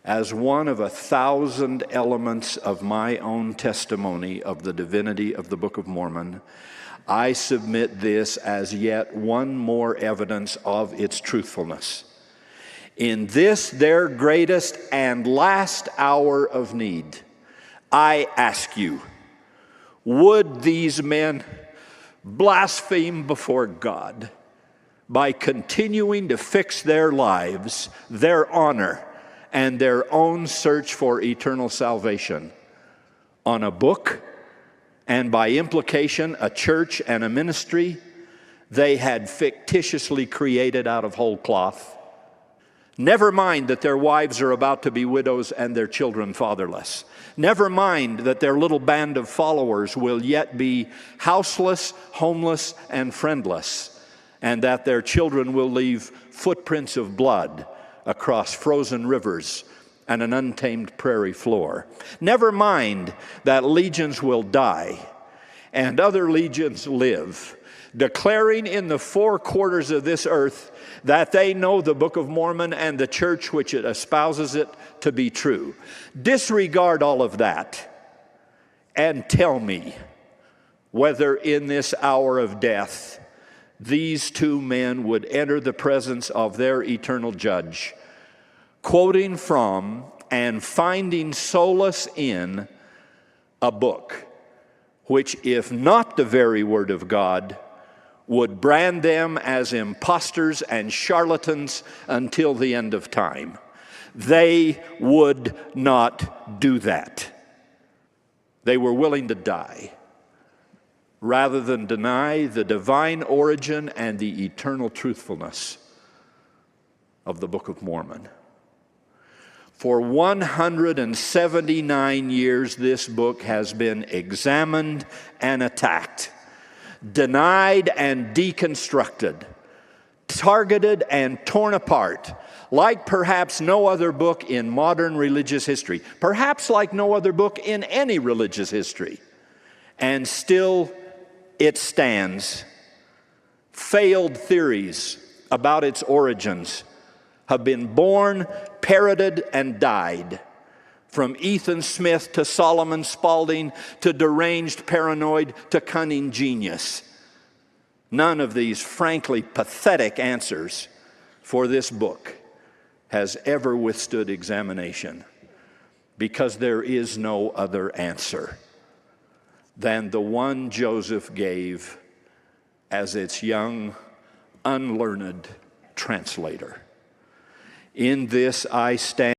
as one of 1,000 elements of my own testimony of the divinity of the Book of Mormon, I submit this as yet one more evidence of its truthfulness. In this, their greatest and last hour of need, I ask you, would these men blaspheme before God by continuing to fix their lives, their honor, and their own search for eternal salvation on a book, and by implication a church and a ministry they had fictitiously created out of whole cloth? Never mind that their wives are about to be widows and their children fatherless. Never mind that their little band of followers will yet be houseless, homeless, and friendless, and that their children will leave footprints of blood across frozen rivers and an untamed prairie floor. Never mind that legions will die and other legions live, declaring in the four quarters of this earth that they know the Book of Mormon and the church which it espouses it to be true. Disregard all of that and tell me whether in this hour of death these two men would enter the presence of their eternal judge, quoting from and finding solace in a book which, if not the very word of God, would brand them as impostors and charlatans until the end of time. They would not do that. They were willing to die rather than deny the divine origin and the eternal truthfulness of the Book of Mormon. For 179 years, this book has been examined and attacked, denied and deconstructed, targeted and torn apart, like perhaps no other book in modern religious history, perhaps like no other book in any religious history. And still it stands. Failed theories about its origins have been born, parroted, and died. From Ethan Smith to Solomon Spaulding to deranged paranoid to cunning genius. None of these frankly pathetic answers for this book has ever withstood examination, because there is no other answer than the one Joseph gave as its young, unlearned translator. In this I stand